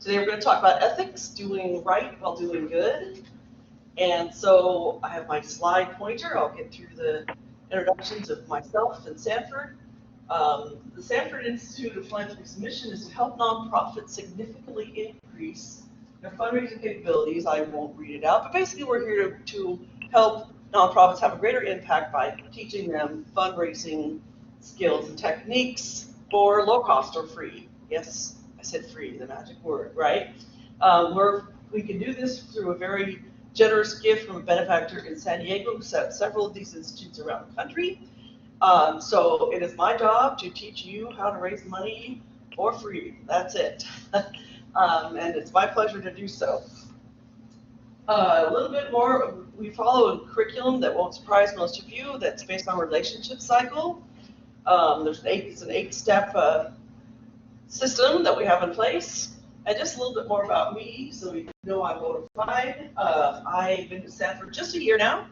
Today we're going to talk about ethics, doing right while doing good. And so I have my slide pointer. I'll get through the introductions of myself and Sanford. The Sanford Institute of Philanthropy's mission is to help nonprofits significantly increase their fundraising capabilities. I won't read it out, but basically we're here to help nonprofits have a greater impact by teaching them fundraising skills and techniques for low cost or free. Yes, I said free, the magic word, right? We can do this through a very generous gift from a benefactor in San Diego who set several of these institutes around the country. So it is my job to teach you how to raise money for free. That's it. And it's my pleasure to do so. A little bit more, we follow a curriculum that won't surprise most of you that's based on relationship cycle. It's an 8-step system that we have in place. And just a little bit more about me, so you know I'm bona fide. I've been to Sanford just a year now.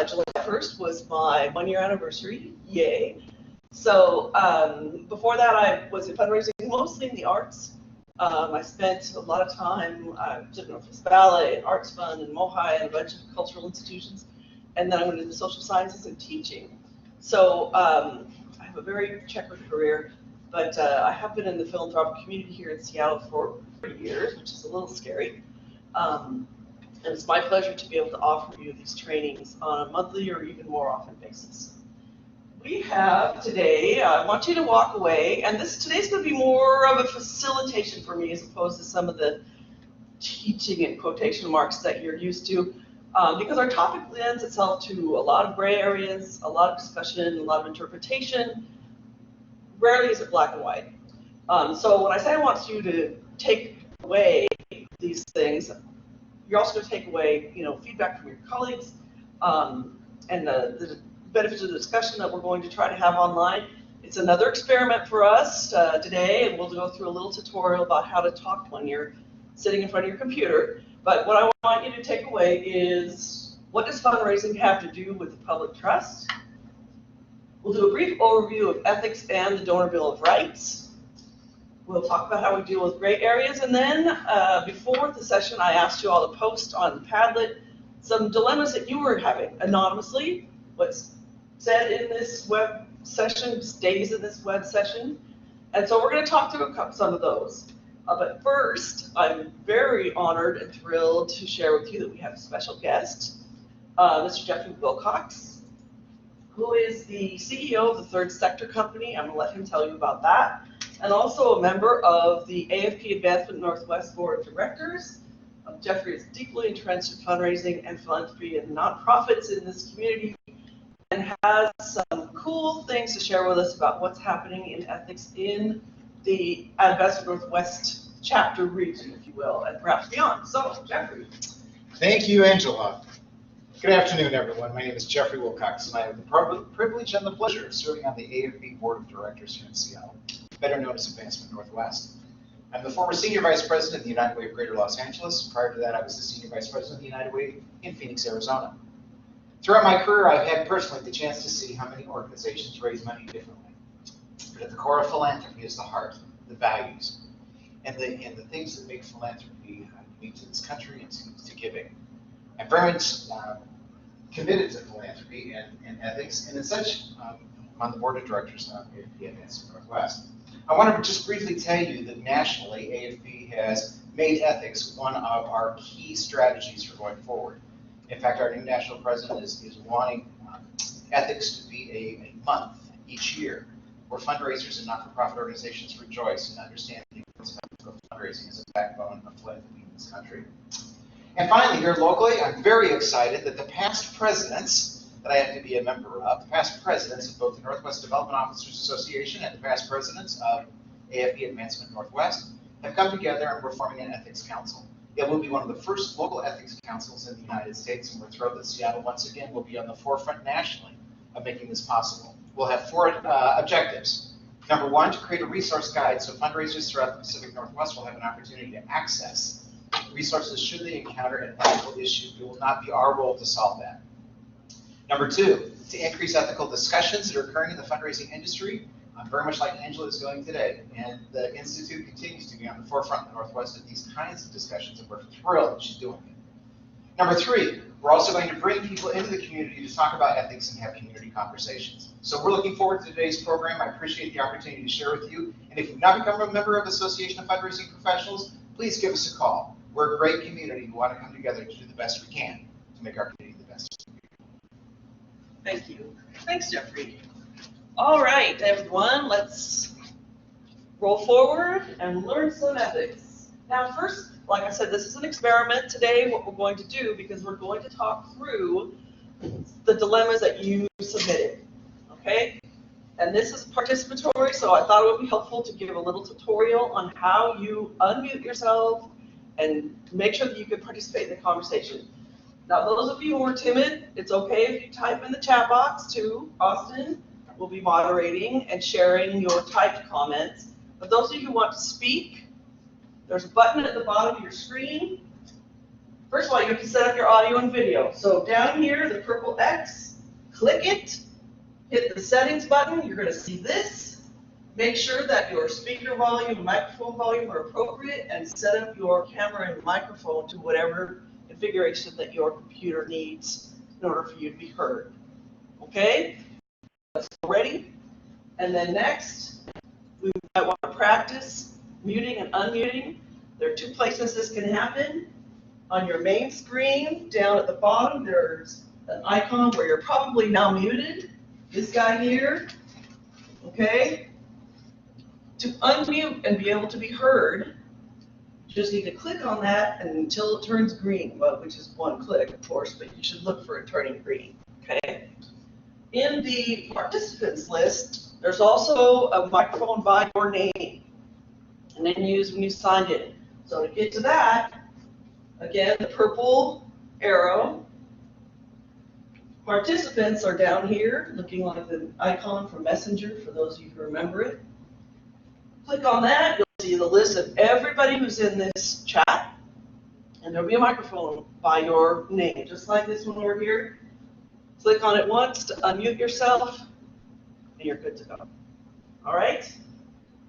July 1st was my 1-year anniversary, yay. So before that I was in fundraising, mostly in the arts. I spent a lot of time, I took Northwest Ballet and Arts Fund and Mohai and a bunch of cultural institutions. And then I went into social sciences and teaching. So I have a very checkered career. But I have been in the philanthropic community here in Seattle for 3 years, which is a little scary. And it's my pleasure to be able to offer you these trainings on a monthly or even more often basis. We have today, I want you to walk away, and today's going to be more of a facilitation for me as opposed to some of the teaching and quotation marks that you're used to, because our topic lends itself to a lot of gray areas, a lot of discussion, a lot of interpretation. Rarely is it black and white. So when I say I want you to take away these things, you're also going to take away, feedback from your colleagues, and the benefits of the discussion that we're going to try to have online. It's another experiment for us today, and we'll go through a little tutorial about how to talk when you're sitting in front of your computer. But what I want you to take away is, what does fundraising have to do with the public trust? We'll do a brief overview of ethics and the Donor Bill of Rights. We'll talk about how we deal with gray areas, and then before the session I asked you all to post on Padlet some dilemmas that you were having anonymously. What's said in this web session stays in this web session, and so we're going to talk through some of those. But first, I'm very honored and thrilled to share with you that we have a special guest, Mr. Jeffrey Wilcox, who is the CEO of the Third Sector Company. I'm going to let him tell you about that. And also a member of the AFP Advancement Northwest Board of Directors. Jeffrey is deeply entrenched in fundraising and philanthropy and nonprofits in this community, and has some cool things to share with us about what's happening in ethics in the Advancement Northwest chapter region, if you will, and perhaps beyond. So, Jeffrey. Thank you, Angela. Good afternoon, everyone. My name is Jeffrey Wilcox, and I have the privilege and the pleasure of serving on the AFB Board of Directors here in Seattle, better known as Advancement Northwest. I'm the former Senior Vice President of the United Way of Greater Los Angeles. Prior to that, I was the Senior Vice President of the United Way in Phoenix, Arizona. Throughout my career, I've had personally the chance to see how many organizations raise money differently. But at the core of philanthropy is the heart, the values, and the things that make philanthropy unique to this country and to giving. I'm very much committed to philanthropy and ethics, and as such, I'm on the board of directors of AFP Advancement Northwest. I want to just briefly tell you that nationally, AFP has made ethics one of our key strategies for going forward. In fact, our new national president is wanting ethics to be a month each year, where fundraisers and not-for-profit organizations rejoice and understand the importance of fundraising as a backbone of philanthropy in this country. And finally, here locally, I'm very excited that the past presidents that I have to be a member of, the past presidents of both the Northwest Development Officers Association and the past presidents of AFP Advancement Northwest have come together and we're forming an ethics council. It will be one of the first local ethics councils in the United States, and we're thrilled that Seattle once again will be on the forefront nationally of making this possible. We'll have 4 objectives. Number 1, to create a resource guide so fundraisers throughout the Pacific Northwest will have an opportunity to access resources should they encounter an ethical issue. It will not be our role to solve that. Number 2, to increase ethical discussions that are occurring in the fundraising industry I'm very much like Angela is going today, and the Institute continues to be on the forefront in the Northwest of these kinds of discussions, and we're thrilled that she's doing it. Number 3, we're also going to bring people into the community to talk about ethics and have community conversations. So we're looking forward to today's program. I appreciate the opportunity to share with you. And if you've not become a member of the Association of Fundraising Professionals, please give us a call. We're a great community who want to come together to do the best we can to make our community the best. Thank you. Thanks, Jeffrey. All right, everyone, let's roll forward and learn some ethics. Now, first, like I said, this is an experiment today, what we're going to do, because we're going to talk through the dilemmas that you submitted, okay? And this is participatory, so I thought it would be helpful to give a little tutorial on how you unmute yourself and make sure that you can participate in the conversation. Now, those of you who are timid, it's okay if you type in the chat box too. Austin will be moderating and sharing your typed comments. But those of you who want to speak, there's a button at the bottom of your screen. First of all, you have to set up your audio and video. So down here, the purple X, click it, hit the settings button. You're going to see this. Make sure that your speaker volume and microphone volume are appropriate, and set up your camera and microphone to whatever configuration that your computer needs in order for you to be heard. Okay? That's ready. And then next, we might want to practice muting and unmuting. There are 2 places this can happen. On your main screen, down at the bottom, there's an icon where you're probably now muted. This guy here, okay? To unmute and be able to be heard, you just need to click on that and until it turns green, well, which is 1 click, of course, but you should look for it turning green, okay? In the participants list, there's also a microphone by your name, and then used when you signed in. So to get to that, again, the purple arrow. Participants are down here, looking like the icon for Messenger, for those of you who remember it. Click on that, you'll see the list of everybody who's in this chat, and there'll be a microphone by your name, just like this one over here. Click on it once to unmute yourself, and you're good to go. All right?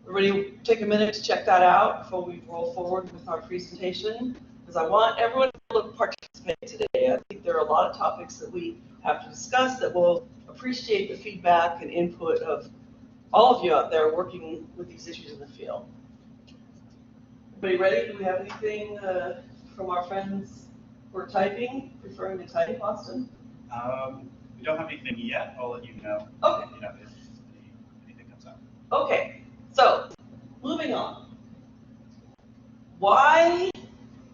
Everybody take a minute to check that out before we roll forward with our presentation, because I want everyone to participate today. I think there are a lot of topics that we have to discuss that will appreciate the feedback and input of all of you out there working with these issues in the field. Everybody ready? Do we have anything from our friends who are typing, preferring to type, Austin? We don't have anything yet. I'll let you know. Okay. You know, if anything comes up. Okay. So, moving on. Why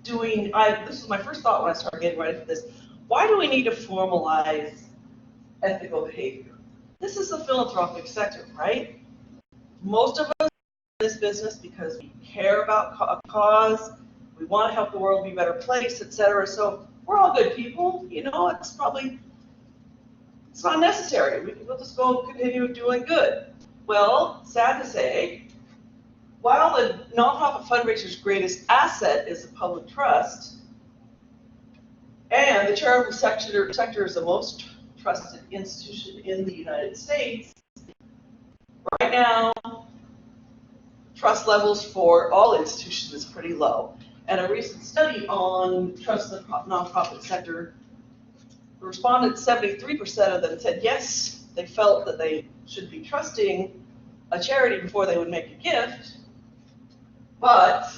do we, this is my first thought when I started getting ready for this, why do we need to formalize ethical behavior? This is the philanthropic sector, right? Most of us are in this business because we care about a cause, we want to help the world be a better place, etc. So we're all good people, you know, it's not necessary. We'll just go continue doing good. Well, sad to say, while the nonprofit fundraiser's greatest asset is the public trust, and the charitable sector is the most trusted institution in the United States, right now, trust levels for all institutions is pretty low. And a recent study on trust in the nonprofit sector, the respondents, 73% of them said yes, they felt that they should be trusting a charity before they would make a gift, but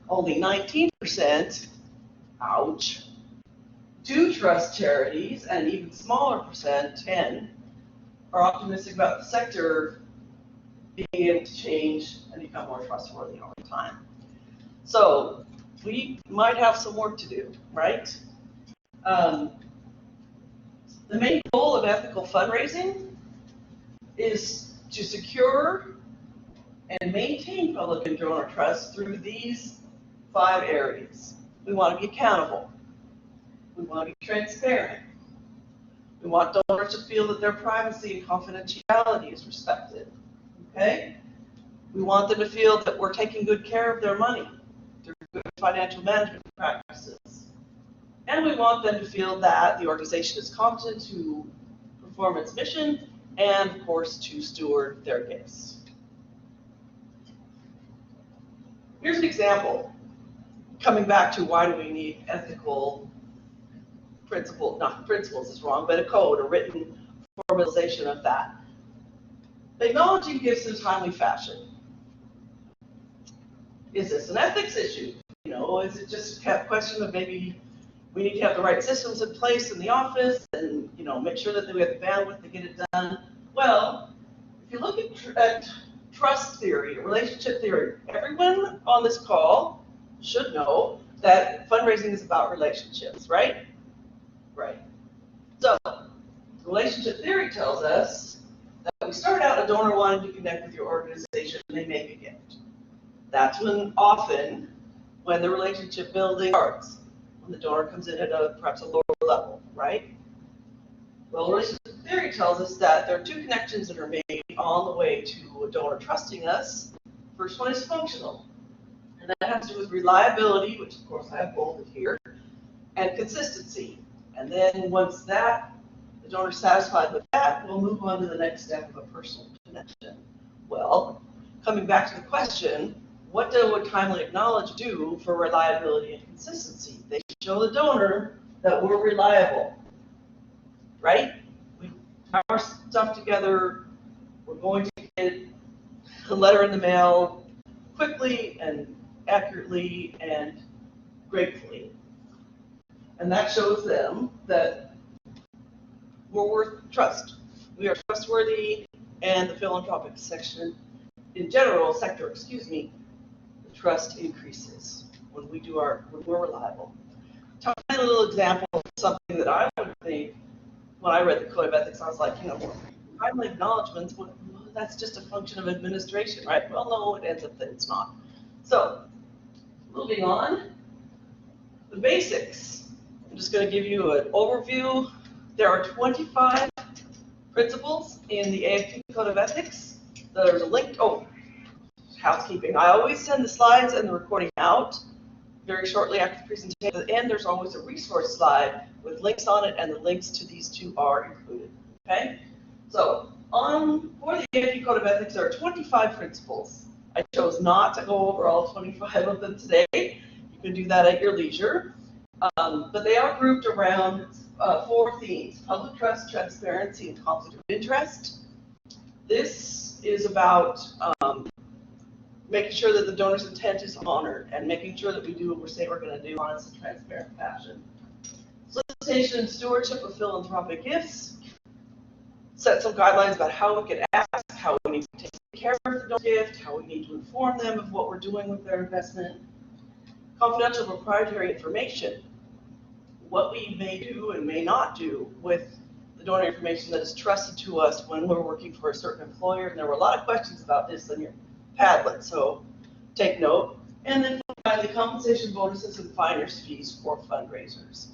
only 19%, ouch, do trust charities, and an even smaller percent, 10, are optimistic about the sector being able to change and become more trustworthy over time. So we might have some work to do, right? The main goal of ethical fundraising is to secure and maintain public and donor trust through these 5 areas. We want to be accountable. We want to be transparent. We want donors to feel that their privacy and confidentiality is respected. Okay? We want them to feel that we're taking good care of their money through good financial management practices. And we want them to feel that the organization is competent to perform its mission and of course to steward their gifts. Here's an example, coming back to why do we need ethical principles, not principles is wrong, but a code, a written formalization of that. Acknowledging gifts in a timely fashion. Is this an ethics issue? You know, is it just a question of maybe we need to have the right systems in place in the office and, you know, make sure that we have the bandwidth to get it done? Well, if you look at trust theory, relationship theory, everyone on this call should know that fundraising is about relationships, right? Right. So, relationship theory tells us that we start out a donor wanting to connect with your organization and they make a gift. That's often when the relationship building starts, when the donor comes in at perhaps a lower level, right? Well, relationship theory tells us that there are two connections that are made on the way to a donor trusting us. First one is functional, and that has to do with reliability, which of course I have bolded here, and consistency. And then once the donor's satisfied with that, we'll move on to the next step of a personal connection. Well, coming back to the question, what would timely acknowledge do for reliability and consistency? They show the donor that we're reliable, right? We have our stuff together. We're going to get a letter in the mail quickly and accurately and gratefully. And that shows them that we're worth trust. We are trustworthy, and the philanthropic sector, the trust increases when we're reliable. Tell me a little example of something that I would think when I read the Code of Ethics. I was like, you know, timely acknowledgments, well, that's just a function of administration, right? Well, no, it ends up that it's not. So, moving on, the basics. I'm just going to give you an overview. There are 25 principles in the AFP Code of Ethics. There's a link. Oh, housekeeping. I always send the slides and the recording out very shortly after the presentation. At the end, there's always a resource slide with links on it, and the links to these two are included. Okay? So, for the AFP Code of Ethics, there are 25 principles. I chose not to go over all 25 of them today. You can do that at your leisure. But they are grouped around 4 themes: public trust, transparency, and conflict of interest. This is about making sure that the donor's intent is honored and making sure that we do what we say we're going to do in an honest and transparent fashion. Solicitation and stewardship of philanthropic gifts. Set some guidelines about how we can ask, how we need to take care of the donor gift, how we need to inform them of what we're doing with their investment. Confidential proprietary information. What we may do and may not do with the donor information that is trusted to us when we're working for a certain employer. And there were a lot of questions about this in your Padlet, so take note. And then finally, compensation bonuses and finder's fees for fundraisers.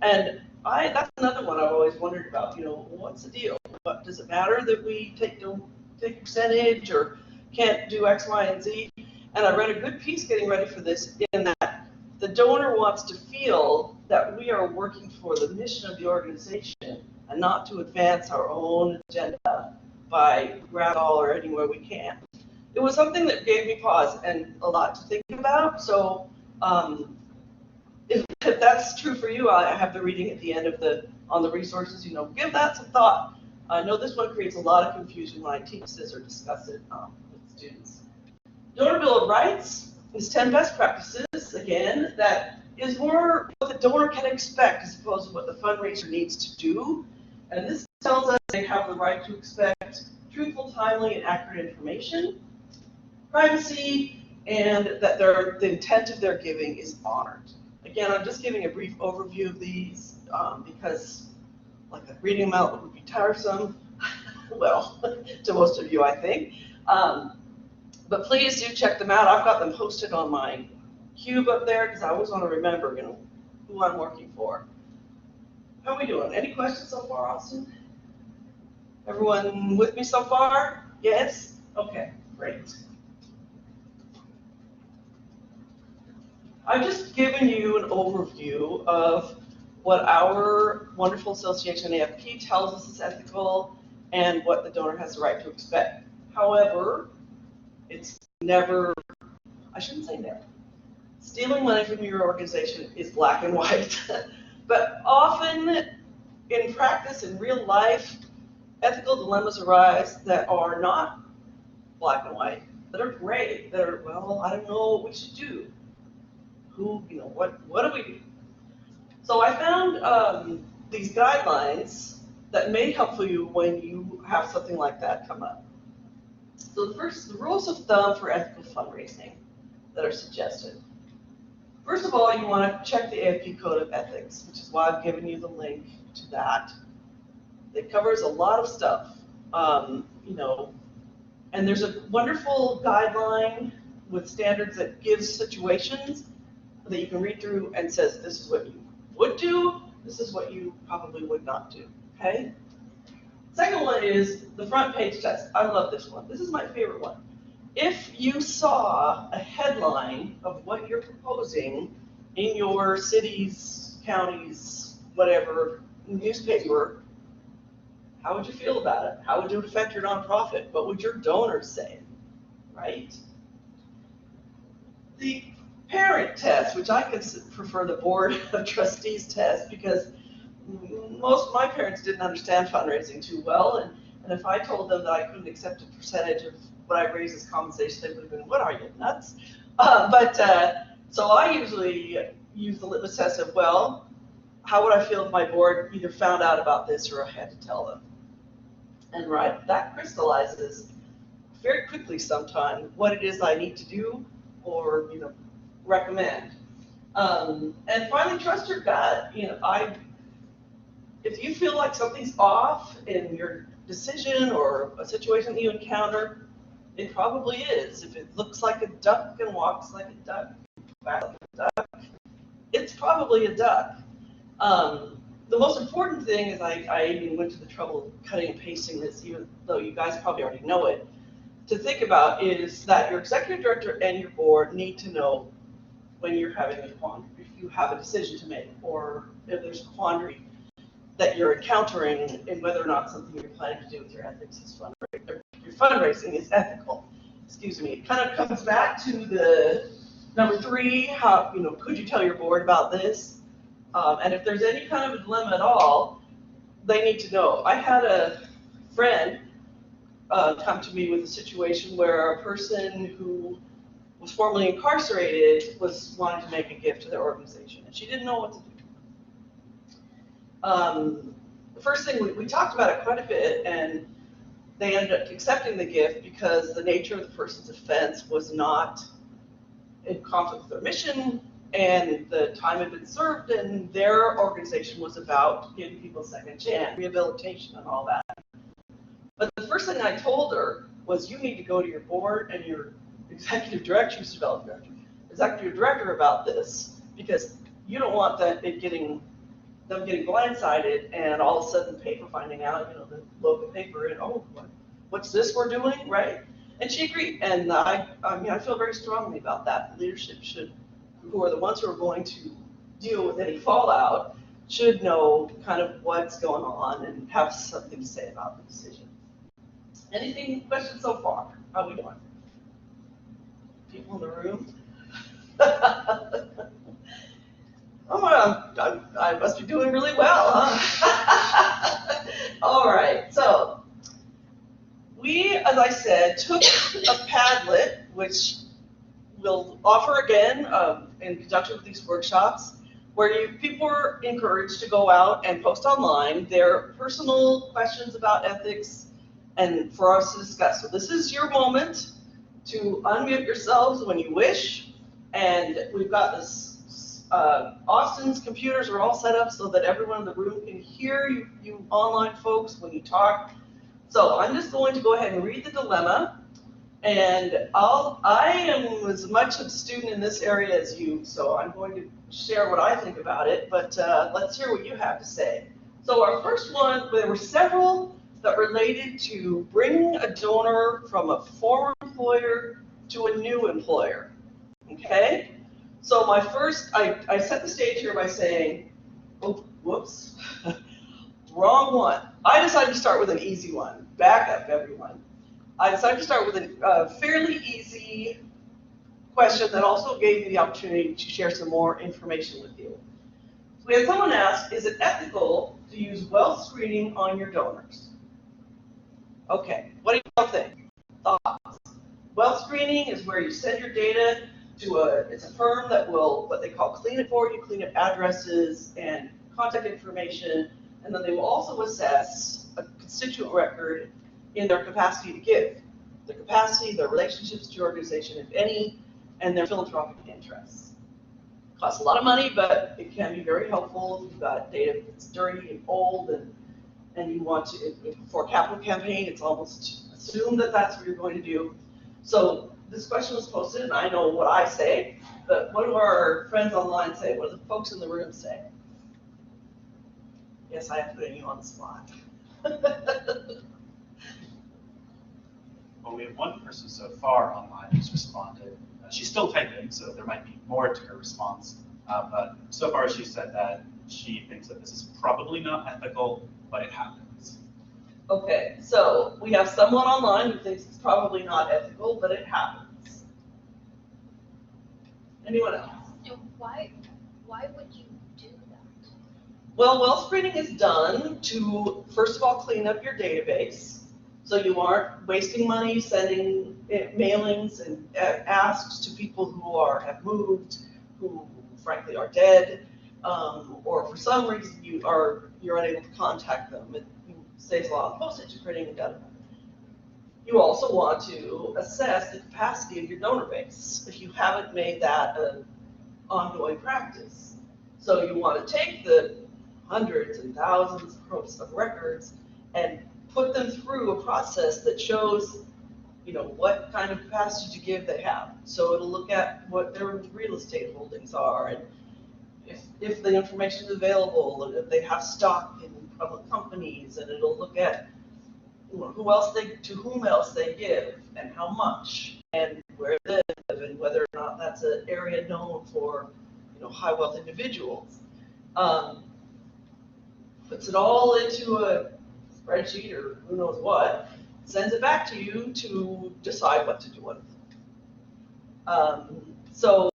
And that's another one I've always wondered about. You know, what's the deal? What, does it matter that we take a percentage or can't do X, Y, and Z? And I read a good piece getting ready for this in that the donor wants to feel that we are working for the mission of the organization and not to advance our own agenda by grab all or anywhere we can. It was something that gave me pause and a lot to think about. So if that's true for you, I have the reading at the end of on the resources. You know, give that some thought. I know this one creates a lot of confusion when I teach this or discuss it with students. Donor Bill of Rights is 10 best practices, again, that is more what the donor can expect as opposed to what the fundraiser needs to do. And this tells us they have the right to expect truthful, timely, and accurate information, privacy, and that the intent of their giving is honored. Again, I'm just giving a brief overview of these because like reading them out would be tiresome, well, to most of you, I think. But please do check them out. I've got them posted on my cube up there because I always want to remember, you know, who I'm working for. How are we doing? Any questions so far, Austin? Everyone with me so far? Yes? Okay, great. I've just given you an overview of what our wonderful association AFP tells us is ethical and what the donor has the right to expect. However, it's never, I shouldn't say never. Stealing money from your organization is black and white. But often in practice, in real life, ethical dilemmas arise that are not black and white, that are gray, that are, well, I don't know what we should do. What do we do? So I found these guidelines that may help you when you have something like that come up. So the rules of thumb for ethical fundraising that are suggested. First of all, you want to check the AFP Code of Ethics, which is why I've given you the link to that. It covers a lot of stuff, and there's a wonderful guideline with standards that gives situations that you can read through and says, this is what you would do, this is what you probably would not do, okay? Second one is the front page test. I love this one. This is my favorite one. If you saw a headline of what you're proposing in your city's, counties, whatever, newspaper, how would you feel about it? How would it affect your nonprofit? What would your donors say, right? The parent test, which I prefer the board of trustees test, because most of my parents didn't understand fundraising too well, and if I told them that I couldn't accept a percentage of what I raised as compensation, they would have been, what are you, nuts? So I usually use the litmus test of, well, how would I feel if my board either found out about this or I had to tell them? And right, that crystallizes very quickly sometimes what it is I need to do or recommend. And finally, trust your gut. If you feel like something's off in your decision or a situation that you encounter, it probably is. If it looks like a duck and walks like a duck, quacks like a duck, it's probably a duck. The most important thing is I even went to the trouble of cutting and pasting this, even though you guys probably already know it, to think about is that your executive director and your board need to know when you're having a quandary, if you have a decision to make, or if there's a quandary that you're encountering in whether or not something you're planning to do with your ethics is your fundraising is ethical. Excuse me. It kind of comes back to the number 3, how, could you tell your board about this? And if there's any kind of a dilemma at all, they need to know. I had a friend come to me with a situation where a person who was formerly incarcerated was wanting to make a gift to their organization, and she didn't know what to do. The first thing, we talked about it quite a bit, and they ended up accepting the gift because the nature of the person's offense was not in conflict with their mission, and the time had been served, and their organization was about giving people a second chance, rehabilitation and all that. But the first thing I told her was, you need to go to your board and your executive director, executive director about this, because you don't want them getting blindsided and all of a sudden the paper finding out, the local paper, and what's this we're doing, right? And she agreed, and I feel very strongly about that. Leadership who are the ones who are going to deal with any fallout, should know kind of what's going on and have something to say about the decision. Questions so far? How are we doing? People in the room? I must be doing really well, huh? All right, so we, as I said, took a Padlet, which we'll offer again in conjunction with these workshops, where people are encouraged to go out and post online their personal questions about ethics and for us to discuss. So this is your moment to unmute yourselves when you wish, and we've got this. Austin's computers are all set up so that everyone in the room can hear you online folks when you talk. So I'm just going to go ahead and read the dilemma, and I am as much a student in this area as you, so I'm going to share what I think about it, but let's hear what you have to say. So our first one, there were several that related to bringing a donor from a former employer to a new employer, okay? So I set the stage here by saying, oh, whoops. Wrong one. I decided to start with an easy one. Back up, everyone. I decided to start with a fairly easy question that also gave me the opportunity to share some more information with you. So we had someone ask, is it ethical to use wealth screening on your donors? Okay, what do you all think? Thoughts? Wealth screening is where you send your data to it's a firm that will, what they call clean it for you, clean up addresses and contact information, and then they will also assess a constituent record in their capacity to give. Their capacity, their relationships to your organization, if any, and their philanthropic interests. It costs a lot of money, but it can be very helpful if you've got data that's dirty and old and you want to, for a capital campaign, it's almost assumed that that's what you're going to do. So this question was posted, and I know what I say, but what do our friends online say? What do the folks in the room say? Yes, I have put you on the spot. Well, we have one person so far online who's responded. She's still typing, so there might be more to her response. But so far she said that she thinks that this is probably not ethical, but it happens. Okay, so we have someone online who thinks it's probably not ethical, but it happens. Anyone else? And why would you do that? Well, wealth screening is done to, first of all, clean up your database. So you aren't wasting money sending mailings and asks to people who have moved, who frankly are dead, or for some reason you're unable to contact them. It saves a lot of postage and printing and data. You also want to assess the capacity of your donor base if you haven't made that an ongoing practice. So you want to take the hundreds and thousands of records and put them through a process that shows, what kind of capacity to give they have. So it'll look at what their real estate holdings are, and if the information is available, and if they have stock in public companies, and it'll look at to whom else they give, and how much, and where they live, and whether or not that's an area known for, high wealth individuals. Puts it all into a spreadsheet or who knows what, sends it back to you to decide what to do with it. So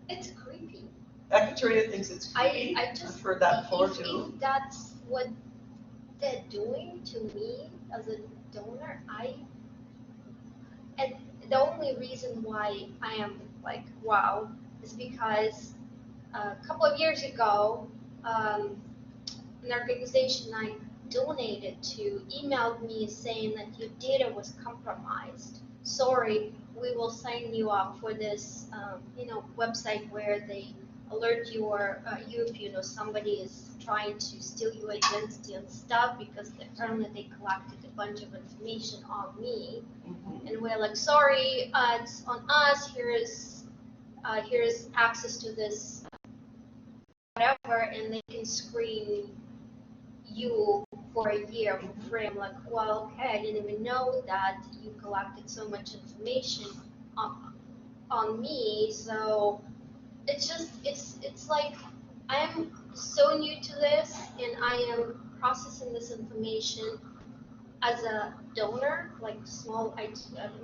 It's creepy. Ekaterina thinks it's creepy. I've heard that before too. If that's what they're doing to me as a donor, and the only reason why I am like, wow, is because a couple of years ago, an organization I donated to emailed me saying that your data was compromised. Sorry, we will sign you up for this, website where they alert you if somebody is trying to steal your identity and stuff, because apparently they collected a bunch of information on me. Mm-hmm. And we're like, sorry, it's on us. Here's access to this whatever, and they can screen you for a year for free. I'm like, well, okay, I didn't even know that you collected so much information on me. So it's like I'm so new to this, and I am processing this information as a donor, like I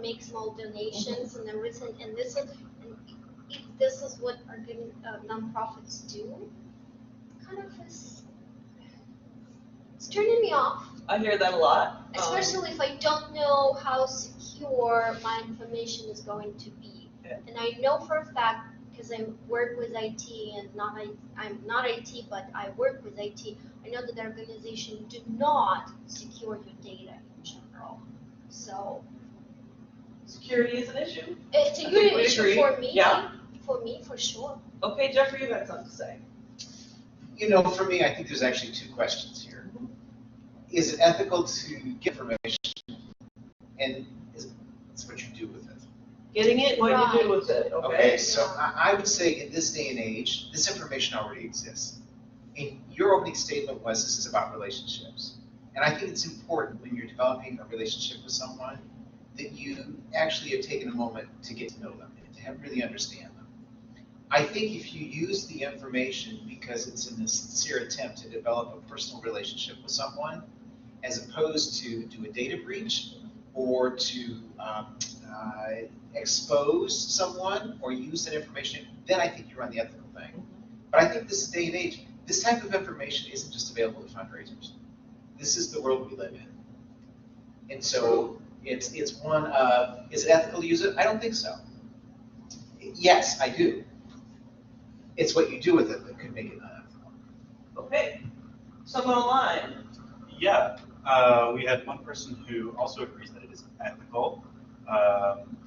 make small donations and everything, and this is what nonprofits do. Kind of it's turning me off. I hear that a lot. Especially if I don't know how secure my information is going to be. Yeah. And I know for a fact, because I work with IT and I'm not IT, but I work with IT, I know that the organization do not secure your data in general. So security is an issue. it's a huge issue for me. Yeah. For me, for sure. Okay, Jeffrey, you had something to say. For me, I think there's actually two questions here. Is it ethical to get information, and it's what you do with it? Getting it, what you do with it, okay? Okay, so I would say in this day and age, this information already exists. And your opening statement was this is about relationships. And I think it's important when you're developing a relationship with someone that you actually have taken a moment to get to know them and to really understand them. I think if you use the information because it's in a sincere attempt to develop a personal relationship with someone, as opposed to do a data breach or to expose someone or use that information, then I think you're on the ethical thing. But I think this day and age, this type of information isn't just available to fundraisers. This is the world we live in. And so it's one of, is it ethical to use it? I don't think so. Yes, I do. It's what you do with it that could make it unethical. Okay, someone online. Yeah, we had one person who also agrees that it is ethical.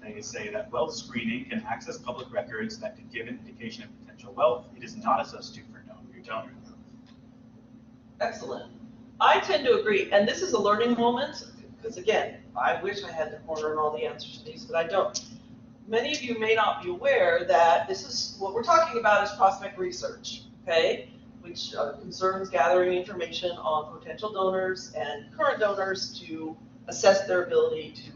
They say that wealth screening can access public records that could give an indication of potential wealth. It is not a substitute for knowing your donor. Excellent. I tend to agree, and this is a learning moment, because again, I wish I had the corner and all the answers to these, but I don't. Many of you may not be aware that this is, what we're talking about is prospect research, okay? Which concerns gathering information on potential donors and current donors to assess their ability to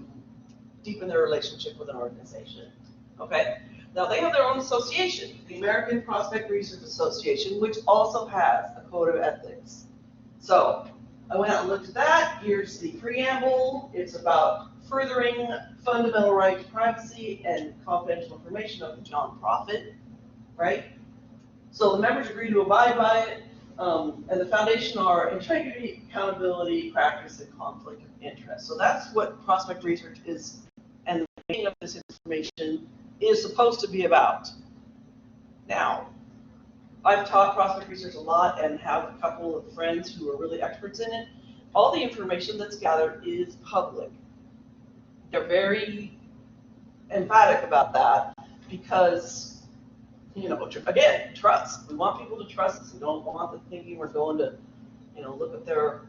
deepen their relationship with an organization, okay? Now, they have their own association, the American Prospect Research Association, which also has a code of ethics. So I went out and looked at that. Here's the preamble. It's about furthering fundamental right to privacy and confidential information of the nonprofit, right? So the members agree to abide by it, and the foundation are integrity, accountability, practice, and conflict of interest. So that's what prospect research is, and the meaning of this information is supposed to be about. Now, I've taught prospect research a lot and have a couple of friends who are really experts in it. All the information that's gathered is public. They're very emphatic about that because, you know, again, trust. We want people to trust us. We don't want them thinking we're going to, you know, look at their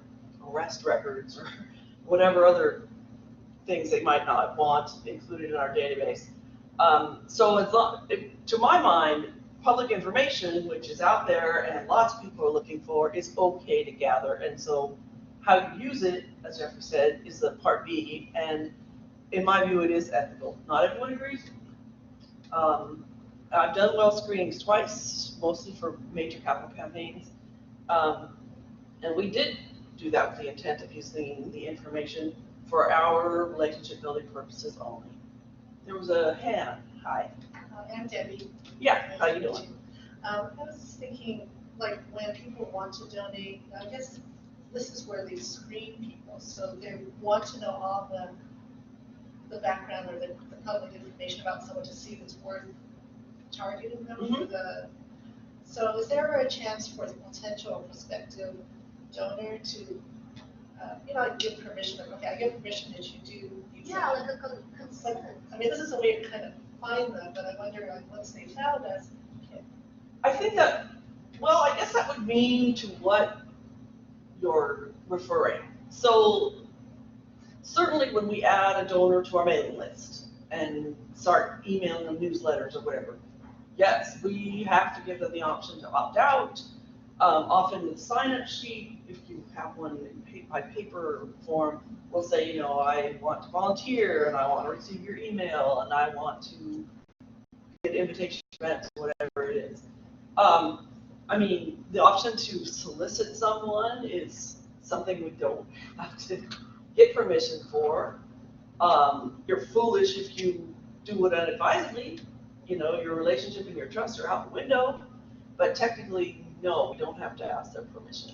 arrest records or whatever other things they might not want included in our database. So it's not, to my mind, public information, which is out there and lots of people are looking for, is okay to gather. And so how you use it, as Jeffrey said, is the part B. And in my view, it is ethical. Not everyone agrees. I've done wealth screenings twice, mostly for major capital campaigns. And we did do that with the intent of using the information for our relationship building purposes only. There was a hand. Hi. I'm Debbie. Yeah, how you doing? I was thinking, like, when people want to donate, I guess this is where they screen people. So they want to know all the background or the public information about someone to see if it's worth targeting them for the. So is there a chance for the potential or prospective donor to, like give permission? Okay, I give permission that you do. Yeah, like a consent. I mean, this is a way to kind of find them, but I wonder, like, once they found us, okay. I think that, well, I guess that would mean to what you're referring. So certainly when we add a donor to our mailing list and start emailing them newsletters or whatever, yes, we have to give them the option to opt out. Often the sign-up sheet, if you have one by paper form, will say, you know, I want to volunteer and I want to receive your email and I want to get invitation to events, whatever it is. I mean, the option to solicit someone is something we don't have to get permission for. You're foolish if you do it unadvisedly. You know, your relationship and your trust are out the window. But technically, no, we don't have to ask their permission.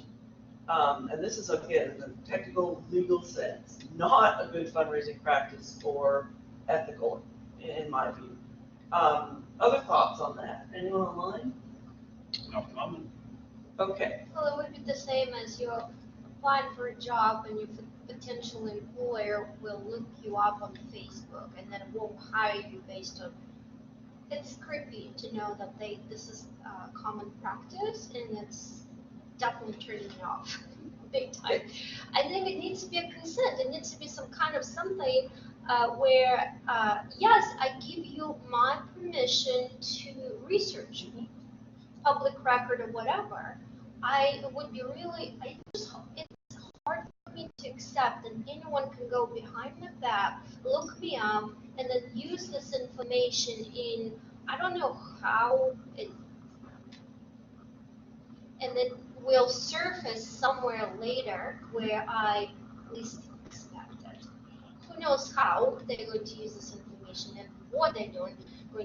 And this is, again, in a technical legal sense, not a good fundraising practice or ethical, in my view. Other thoughts on that? Anyone online? No comment. Okay. Well, it would be the same as you're applying for a job and your potential employer will look you up on Facebook and then won't hire you based on. It's creepy to know that this is common practice, and it's definitely turning me off big time. I think it needs to be a consent. It needs to be some kind of something where, yes, I give you my permission to research public record or whatever. It's hard for me to accept that anyone can go behind my back, look me up, and then use this information in I don't know how it, and it will surface somewhere later where I least expected. Who knows how they're going to use this information and what they're going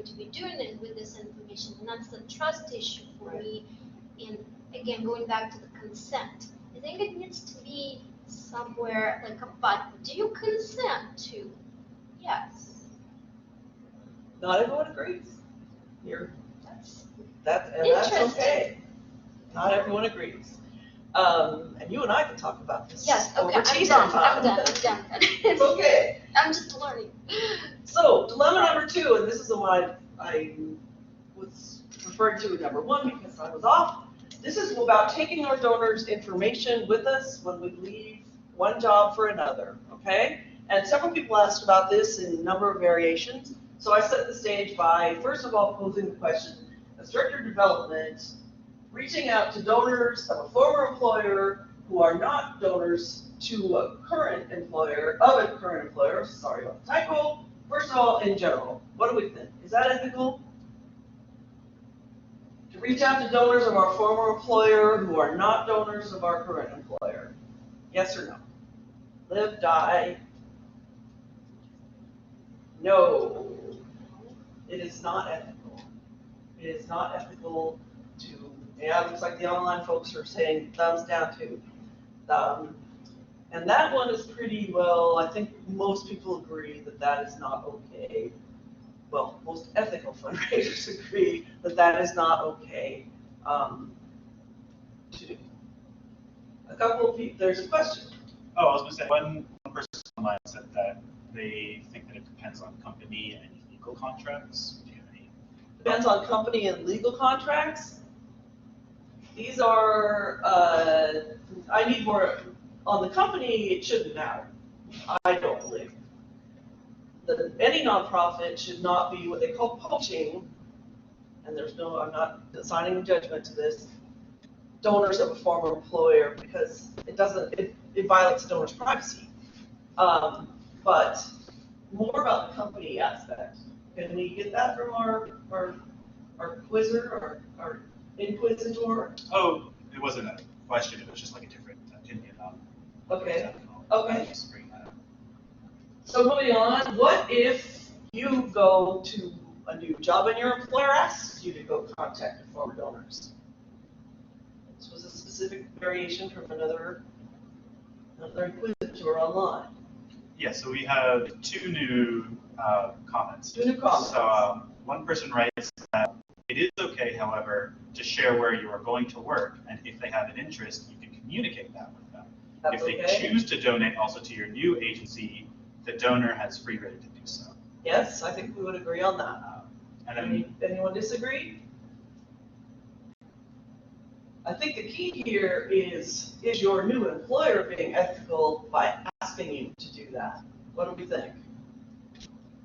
to be doing it with this information. And that's the trust issue for me. In again, going back to the consent, I think it needs to be somewhere like a button. Do you consent to? Yes. Not everyone agrees. You're, That's that's interesting. okay. Not everyone agrees. And you and I can talk about this Yes, okay, over tea I'm done, sometime. I'm done, I'm done. It's okay. I'm just learning. So, dilemma number 2, and this is the one I was referring to in number 1 because I was off. This is about taking our donors' information with us when we leave one job for another, okay? And several people asked about this in a number of variations. So I set the stage by, first of all, posing the question, as Director of Development, reaching out to donors of a former employer who are not donors to a current employer, sorry about the typo. First of all, in general, what do we think? Is that ethical? To reach out to donors of our former employer who are not donors of our current employer? Yes or no? Live, die? No. It is not ethical. It is not ethical to, yeah, it looks like the online folks are saying thumbs down too. And that one is pretty well, I think most people agree that that is not okay. Well, most ethical fundraisers agree that that is not okay to do. A couple of people, there's a question. Oh, I was going to say, one person online said that they think that it depends on company and legal contracts. Do you have any? Depends on company and legal contracts. These are, I need more, on the company, it shouldn't matter. I don't believe. Any nonprofit should not be what they call poaching, and there's no, I'm not assigning a judgment to this, donors of a former employer, because it doesn't, it violates the donor's privacy. But more about the company aspect. Can we get that from our quizzer, our inquisitor? Oh, it wasn't a question, it was just like a different opinion on. Okay. I Okay. was just bringing that up. So moving on, what if you go to a new job and your employer asks you to go contact your former donors? This was a specific variation from another inquisitor online. Yeah, so we have 2 new comments. 2 new comments. So one person writes that it is okay, however, to share where you are going to work, and if they have an interest, you can communicate that with them. That's if they okay. choose to donate also to your new agency, the donor has free reign to do so. Yes, I think we would agree on that. And then, Anyone disagree? I think the key here is your new employer being ethical by asking you to do that? What do we think?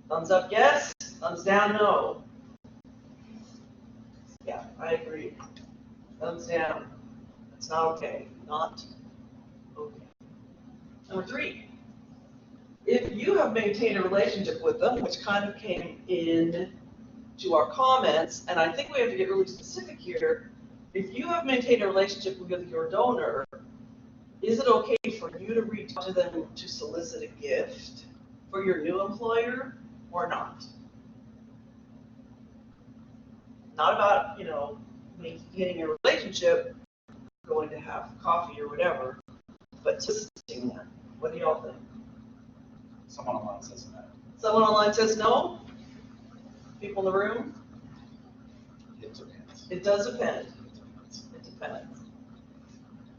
Thumbs up, yes. Thumbs down, no. Yeah, I agree. Thumbs down. That's not okay. Not okay. Number 3. If you have maintained a relationship with them, which kind of came in to our comments, and I think we have to get really specific here. If you have maintained a relationship with your donor, is it okay for you to reach out to them to solicit a gift for your new employer or not? Not about, maintaining a relationship, going to have coffee or whatever, but soliciting them. What do y'all think? someone online says no. Someone online says no? People in the room? It depends. It does depend. It depends.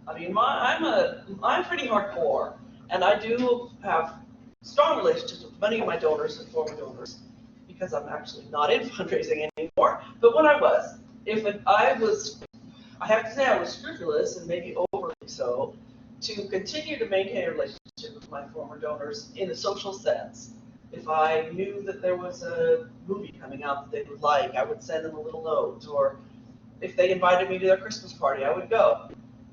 I mean, I'm pretty hardcore, and I do have strong relationships with many of my donors and former donors, because I'm actually not in fundraising anymore. But when I was, I have to say I was scrupulous and maybe overly so, to continue to maintain a relationship with my former donors in a social sense. If I knew that there was a movie coming out that they would like, I would send them a little note, or if they invited me to their Christmas party, I would go.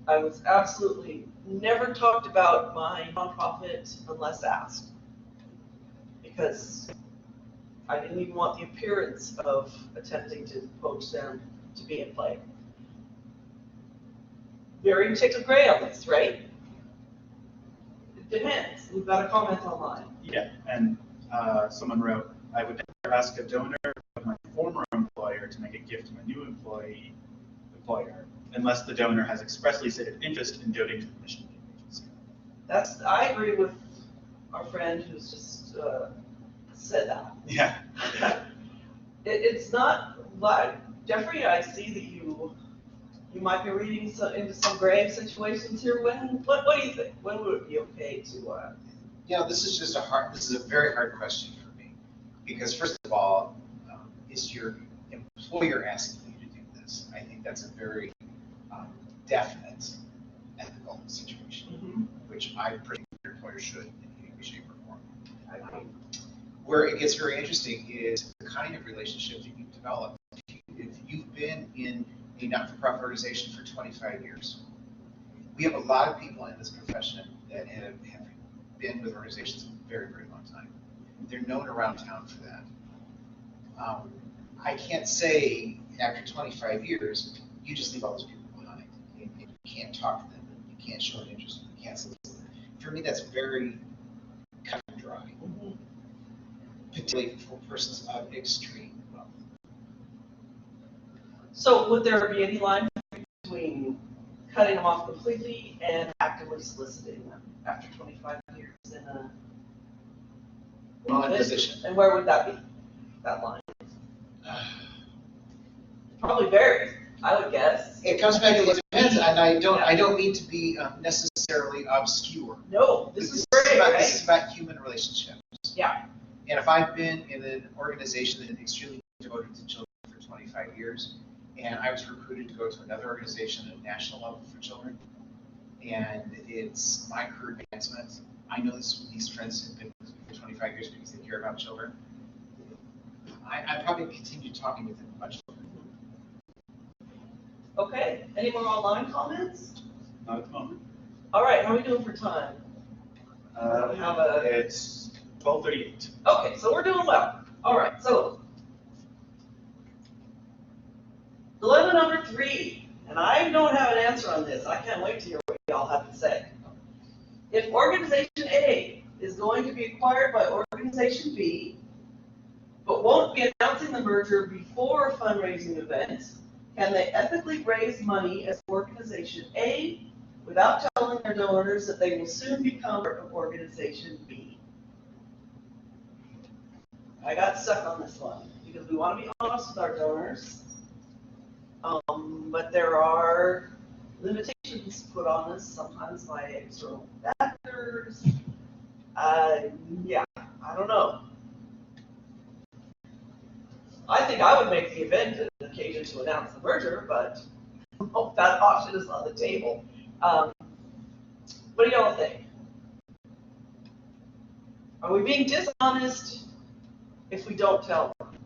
I was absolutely never talked about my nonprofit unless asked, because I didn't even want the appearance of attempting to poach them to be in play. Varying shades of gray on this, right? It depends. We've got a comment online. Yeah, and someone wrote, I would never ask a donor of my former employer to make a gift to my new employer, unless the donor has expressly stated interest in donating to the mission of the agency. I agree with our friend who's just said that. Yeah. It's not like, Jeffrey, I see that you might be reading into some grave situations here. What do you think? When would it be okay to? This is a very hard question for me, because first of all, is your employer asking you to do this? I think that's a very definite ethical situation, which I think your employer should in any way, shape, or form. Where it gets very interesting is the kind of relationship that you develop. If you've been in a not-for-profit organization for 25 years, we have a lot of people in this profession that have been with organizations a very, very long time. They're known around town for that. I can't say after 25 years, you just leave all those people behind. You can't talk to them, you can't show an interest, you can't solicit them. For me, that's very cut and dry. Particularly for persons of extreme wealth. So would there be any line between cutting them off completely and actively soliciting them after 25 years in a Position? And where would that be? That line? Probably varies, I would guess. It comes back to, it depends, and I don't mean to be necessarily obscure. No, this is great, right? This is about human relationships. Yeah. And if I've been in an organization that is extremely devoted to children for 25 years, and I was recruited to go to another organization at a national level for children, and it's my career advancement, I know these friends have been with me for 25 years because they care about children. I probably continue talking with them about children. Okay, any more online comments? Not at the moment. All right, how are we doing for time? It's 12:38. Okay, so we're doing well. All right, so dilemma number 3, and I don't have an answer on this. I can't wait to hear what y'all have to say. If Organization A is going to be acquired by Organization B, but won't be announcing the merger before a fundraising event, can they ethically raise money as Organization A without telling their donors that they will soon become part of Organization B? I got stuck on this one because we want to be honest with our donors, but there are limitations put on us sometimes by external factors. Yeah, I don't know. I think I would make the event an occasion to announce the merger, but that option is on the table. What do y'all think? Are we being dishonest if we don't tell them?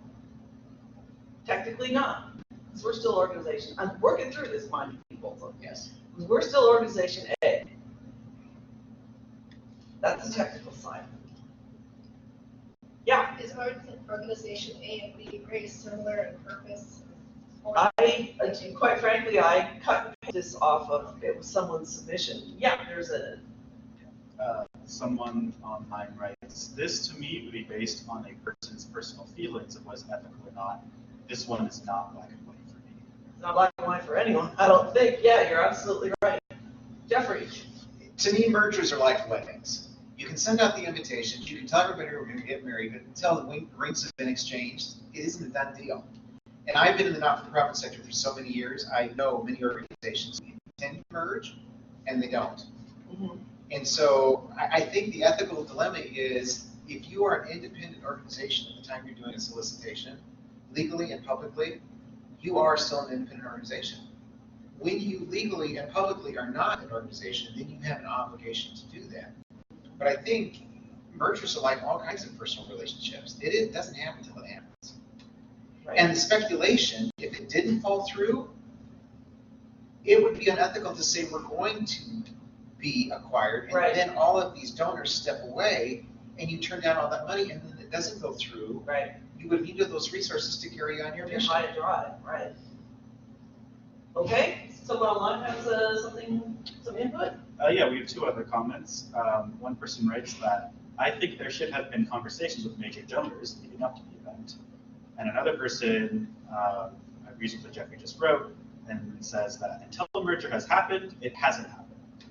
Technically not, because we're still organization. I'm working through this, mind you, people. So yes, we're still Organization A. That's the technical side. Yeah. Is Organization A and B very similar in purpose? Quite frankly, I cut this off of, it was someone's submission. Yeah, there's a. Someone online writes, this to me would be based on a person's personal feelings of what's ethical or not. This one is not black and white for me. It's not black and white for anyone, I don't think. Yeah, you're absolutely right. Jeffrey. To me, mergers are like weddings. You can send out the invitations, you can tell everybody we're going to get married, but until the rings have been exchanged, it isn't a done deal. And I've been in the not-for-profit sector for so many years, I know many organizations intend to merge, and they don't. Mm-hmm. And so I think the ethical dilemma is, if you are an independent organization at the time you're doing a solicitation, legally and publicly, you are still an independent organization. When you legally and publicly are not an organization, then you have an obligation to do that. But I think mergers are like all kinds of personal relationships. It doesn't happen until it happens. Right. And the speculation, if it didn't fall through, it would be unethical to say we're going to be acquired, and right. Then all of these donors step away, and you turn down all that money, and then that doesn't go through, Right. you would need those resources to carry on your You're mission. high and dry, right? Okay, someone online has some input? Yeah, we have two other comments. One person writes that, I think there should have been conversations with major donors leading up to the event. And another person agrees with what Jeffrey just wrote and says that until the merger has happened, it hasn't happened.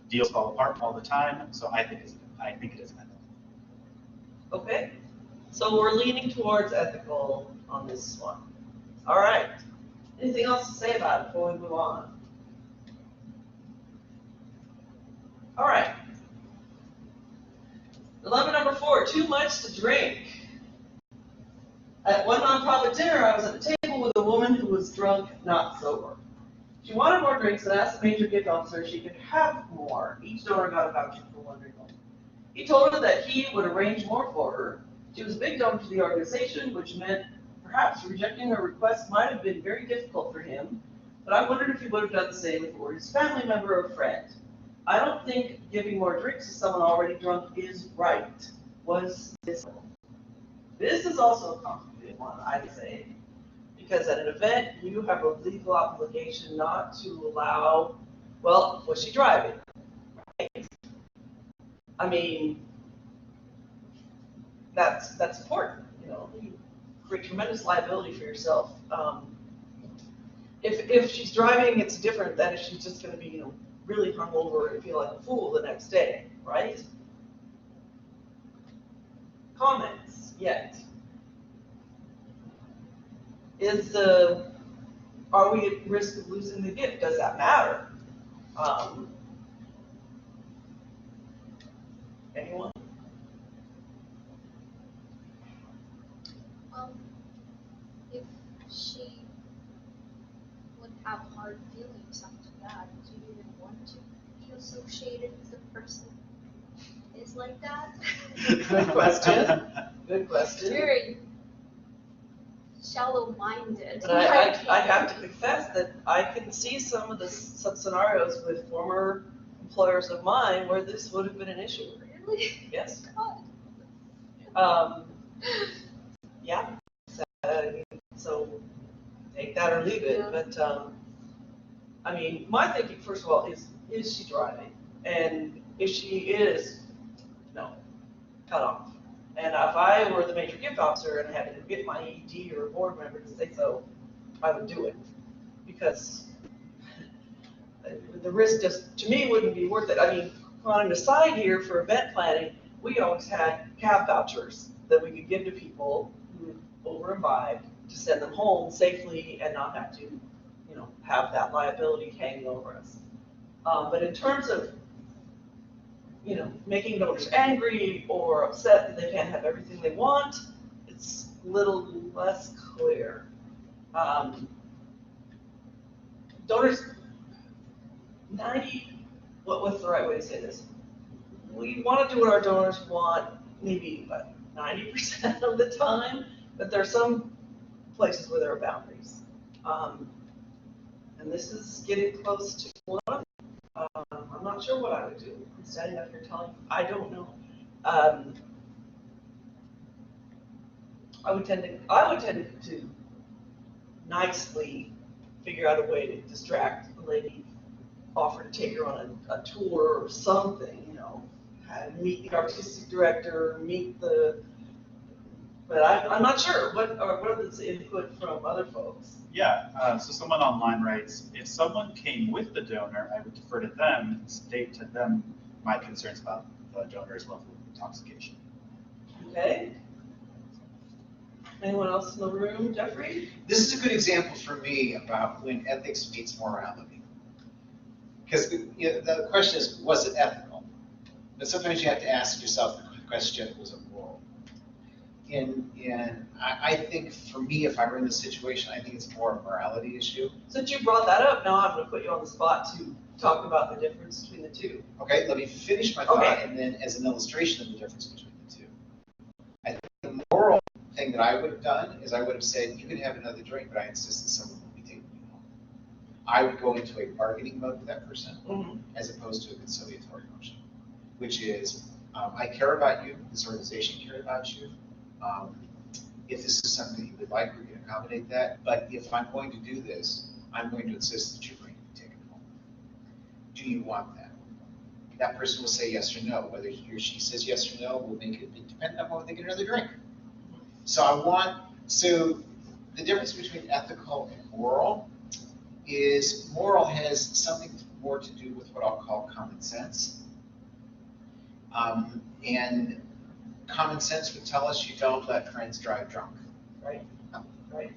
Deals fall apart all the time, so I think it is ethical. Okay, so we're leaning towards ethical on this one. All right, anything else to say about it before we move on? All right. Dilemma number 4, too much to drink. At one nonprofit dinner, I was at the table with a woman who was drunk, not sober. She wanted more drinks and asked the major gift officer if she could have more. Each donor got a voucher for 1 drink only. He told her that he would arrange more for her. She was a big donor to the organization, which meant perhaps rejecting her request might have been very difficult for him, but I wondered if he would have done the same if it were his family member or friend. I don't think giving more drinks to someone already drunk is right. Was this? This is also a complicated one, I'd say, because at an event, you have a legal obligation not to allow, well, was she driving? Right? I mean, that's important, you know, you create tremendous liability for yourself. If she's driving, it's different than if she's just gonna be, you know, really hungover and feel like a fool the next day, right? Comments yet? Are we at risk of losing the gift? Does that matter? Anyone? If she would have hard feelings after that, do you even want to be associated with the person who is like that? Good question. Good question. Very shallow-minded. But I have to confess that I can see some scenarios with former employers of mine where this would have been an issue. Really? Yes. God. Yeah. So take that or leave it. Yeah. But I mean, my thinking first of all is she driving? And if she is, no, cut off. And if I were the major gift officer and had to get my ED or a board member to say so, I would do it. Because the risk just, to me, wouldn't be worth it. I mean, on an aside here for event planning, we always had cab vouchers that we could give to people who over imbibed to send them home safely and not have to, you know, have that liability hanging over us. But in terms of, you know, making donors angry or upset that they can't have everything they want, it's a little less clear. Donors, what's the right way to say this? We want to do what our donors want, maybe 90% of the time, but there are some places where there are boundaries. And this is getting close to one of them. I'm not sure what I would do. I'm standing up here telling you, I don't know. I would tend to nicely figure out a way to distract the lady, offer to take her on a tour or something, you know, meet the artistic director, but I'm not sure. What is the input from other folks? Yeah, so someone online writes, if someone came with the donor, I would defer to them and state to them my concerns about the donor's level of intoxication. Okay. Anyone else in the room? Jeffrey? This is a good example for me about when ethics meets morality. Because you know, the question is, was it ethical? But sometimes you have to ask yourself the question, was it moral? And I think for me, if I were in this situation, I think it's more a morality issue. Since you brought that up, now I'm going to put you on the spot to talk about the difference between the two. Okay, let me finish my thought, Okay. and then as an illustration of the difference between the two. I think the moral thing that I would have done is I would have said, you can have another drink, but I insist that someone will be taking you home. I would go into a bargaining mode with that person, as opposed to a conciliatory motion, which is, I care about you, this organization cared about you, If this is something you would like, we can accommodate that. But if I'm going to do this, I'm going to insist that you're going to be taken home. Do you want that? That person will say yes or no. Whether he or she says yes or no will make it dependent on whether they get another drink. So the difference between ethical and moral is moral has something more to do with what I'll call common sense. And common sense would tell us you don't let friends drive drunk. Right, right.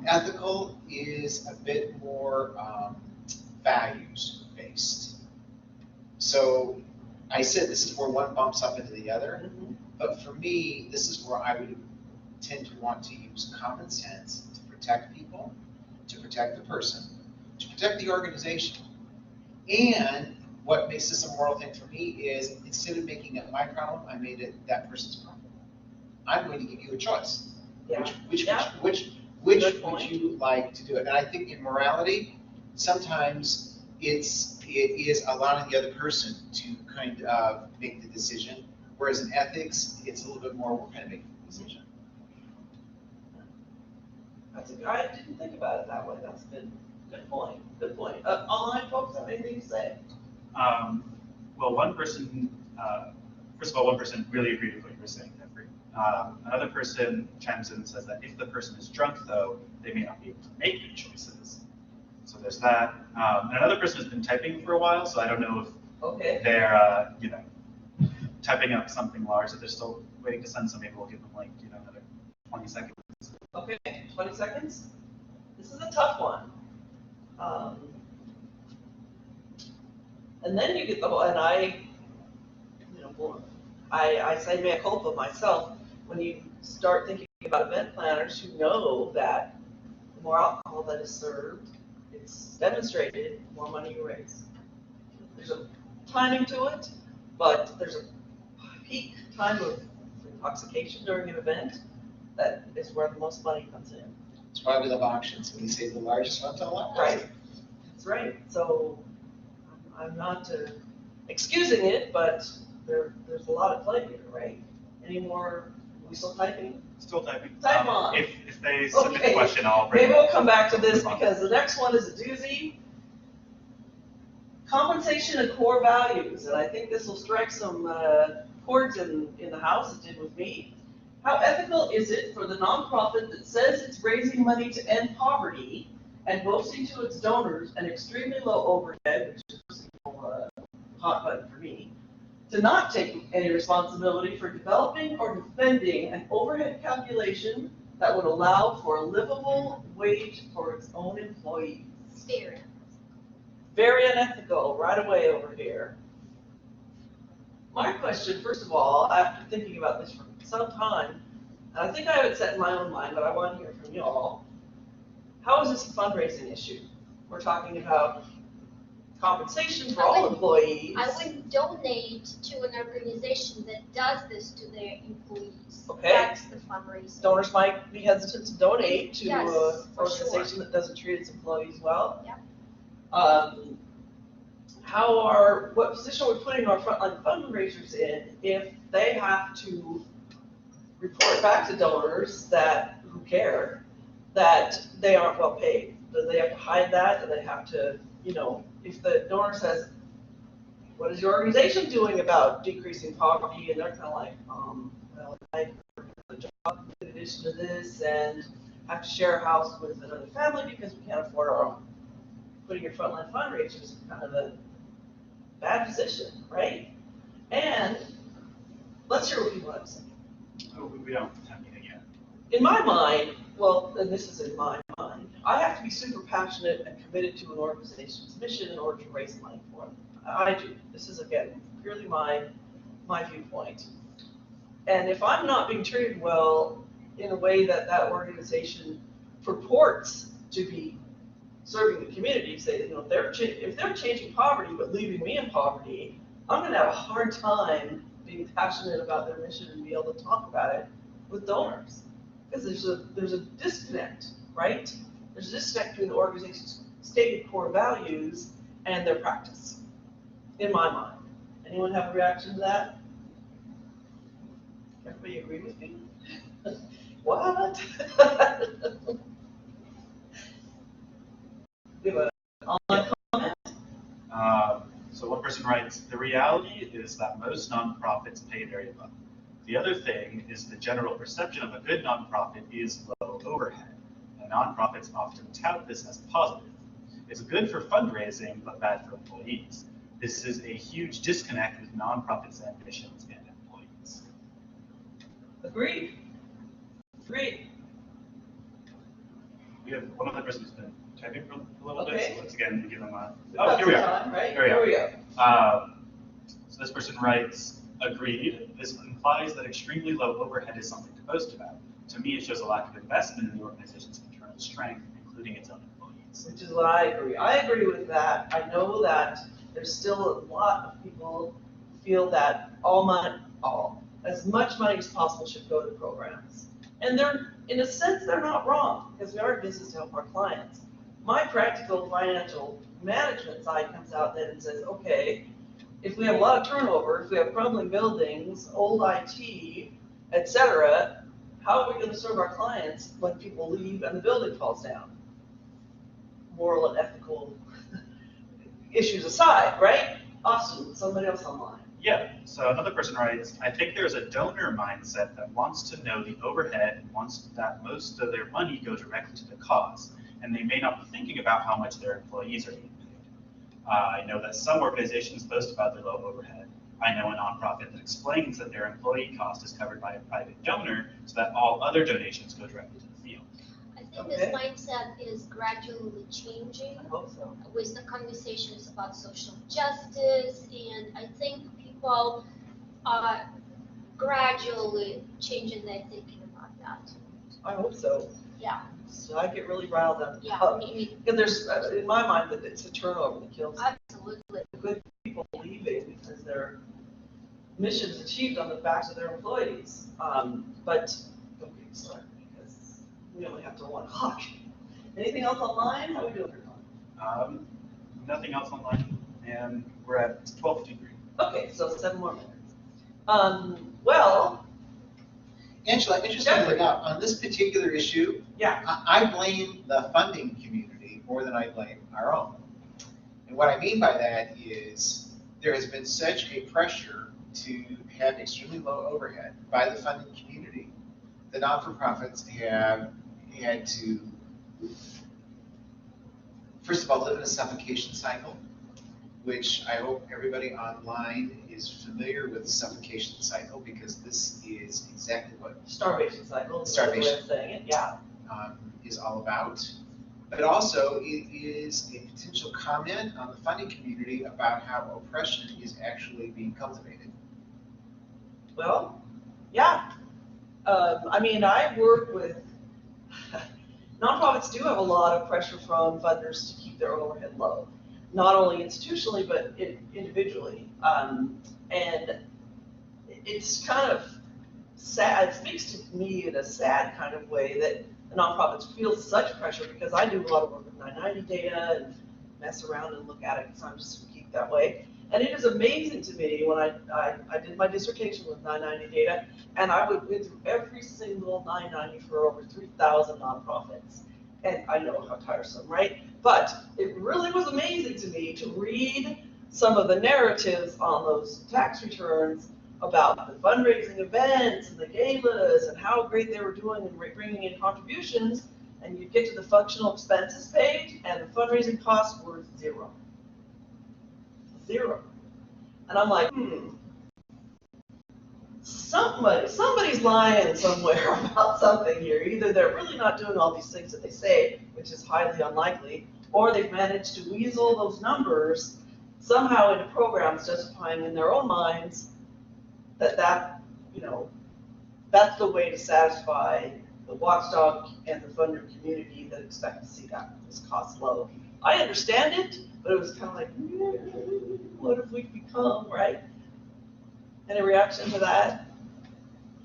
Ethical is a bit more values based. So I said this is where one bumps up into the other, but for me, this is where I would tend to want to use common sense to protect people, to protect the person, to protect the organization. And what makes this a moral thing for me is instead of making it my problem, I made it that person's problem. I'm going to give you a choice. Yeah. Which Yeah. would you like to do it? And I think in morality, sometimes it is allowing the other person to kind of make the decision, whereas in ethics, it's a little bit more, we're kind of making the decision. I didn't think about it that way. That's good. Good point. Good point. Online folks have anything to say? Well, one person, first of all, one person really agreed with what you were saying, Jeffrey. Another person chimes in and says that if the person is drunk, though, they may not be able to make good choices. So there's that. And another person has been typing for a while, so I don't know if they're, typing up something large that they're still waiting to send, so maybe we'll give them like, another 20 seconds. Okay, 20 seconds. This is a tough one. And then you get the whole, and I say mea culpa myself, when you start thinking about event planners who know that the more alcohol that is served, it's demonstrated, the more money you raise. There's a timing to it, but there's a peak time of intoxication during an event that is where the most money comes in. That's why we love auctions. When you say the largest one to the left. Right. That's right. So I'm not excusing it, but there's a lot at play here, right? Any more? Are we still typing? Still typing. Type on. If they submit Okay. a question, I'll bring Maybe it we'll up. come back to this because the next one is a doozy. Compensation and core values, and I think this will strike some chords in the House. It did with me. How ethical is it for the nonprofit that says it's raising money to end poverty and boasting to its donors an extremely low overhead, which is a hot button for me, to not take any responsibility for developing or defending an overhead calculation that would allow for a livable wage for its own employees? Spirit. Very unethical right away over here. My question, first of all, after thinking about this for some time, and I think I have it set in my own mind, but I want to hear from you all. How is this a fundraising issue? We're talking about compensation for all employees. I would donate to an organization that does this to their employees. Okay. That's the fundraising. Donors might be hesitant to donate to Yes, an for sure. organization that doesn't treat its employees well. Yeah. What position are we putting our frontline fundraisers in if they have to report back to donors who care that they aren't well paid? Do they have to hide that? Do they have to, if the donor says, what is your organization doing about decreasing poverty? And they're kind of like, well, I work at a job in addition to this and have to share a house with another family because we can't afford our own. Putting your frontline fundraisers is kind of a bad position, right? And let's hear what people have to say. Oh, we don't have anything yet. In my mind, well, and this is in my mind, I have to be super passionate and committed to an organization's mission in order to raise money for them. I do. This is, again, purely my viewpoint. And if I'm not being treated well in a way that organization purports to be serving the community, say, if they're changing poverty but leaving me in poverty, I'm going to have a hard time being passionate about their mission and be able to talk about it with donors. Because there's a disconnect, right? There's a disconnect between the organization's stated core values and their practice, in my mind. Anyone have a reaction to that? Everybody agree with me? What? We have an online comment? So one person writes, the reality is that most nonprofits pay very low. The other thing is the general perception of a good nonprofit is low overhead, and nonprofits often tout this as positive. It's good for fundraising, but bad for employees. This is a huge disconnect with nonprofits' ambitions and employees. Agreed. Agreed. We have one other person who's been typing for a little bit, Okay. so let's again give them a. We've Oh, got here we some are. time, right? Here we go. So this person writes, agreed, this implies that extremely low overhead is something to boast about. To me, it shows a lack of investment in the organization's internal strength, including its own employees. Which is what I agree. I agree with that. I know that there's still a lot of people who feel that as much money as possible should go to programs. And they're, in a sense, they're not wrong, because we are in business to help our clients. My practical financial management side comes out then and says, okay, if we have a lot of turnover, if we have crumbling buildings, old IT, et cetera, how are we going to serve our clients when people leave and the building falls down? Moral and ethical issues aside, right? Austin, somebody else online. Yeah, so another person writes, I think there's a donor mindset that wants to know the overhead and wants that most of their money go directly to the cause, and they may not be thinking about how much their employees are being paid. I know that some organizations boast about their low overhead. I know a nonprofit that explains that their employee cost is covered by a private donor so that all other donations go directly to the field. I think this mindset is gradually changing I hope so. with the conversations about social justice, and I think people are gradually changing their thinking about that. I hope so. Yeah. So I get really riled up. Yeah, me And there's, in my mind, that it's the turnover that kills absolutely. good people leaving because their mission is achieved on the backs of their employees. But don't get me started because we only have till 1 o'clock. Anything else online? How are we doing for time? Nothing else online, and we're at 12:53. Okay, so 7 more minutes. Well, Angela, interestingly enough, on this particular issue, yeah, I blame the funding community more than I blame our own. And what I mean by that is there has been such a pressure to have extremely low overhead by the funding community. The not-for-profits have had to, first of all, live in a suffocation cycle, which I hope everybody online is familiar with the suffocation cycle, because this is exactly what starvation cycle. Starvation. Is the way of saying it. Yeah. Is all about. But also, it is a potential comment on the funding community about how oppression is actually being cultivated. Well, yeah. I mean, I work with, nonprofits do have a lot of pressure from funders to keep their overhead low, not only institutionally, but individually. And it's kind of sad, it speaks to me in a sad kind of way that the nonprofits feel such pressure, because I do a lot of work with 990 data and mess around and look at it because I'm just a geek that way. And it is amazing to me when I did my dissertation with 990 data, and I went through every single 990 for over 3,000 nonprofits. And I know how tiresome, right? But it really was amazing to me to read some of the narratives on those tax returns about the fundraising events and the galas and how great they were doing and bringing in contributions. And you get to the functional expenses page, and the fundraising costs were zero. Zero. And I'm like, somebody's lying somewhere about something here. Either they're really not doing all these things that they say, which is highly unlikely, or they've managed to weasel those numbers somehow into programs, justifying in their own minds that that's the way to satisfy the watchdog and the funder community that expect to see that this cost low. I understand it, but it was kind of like, what have we become, right? Any reaction to that?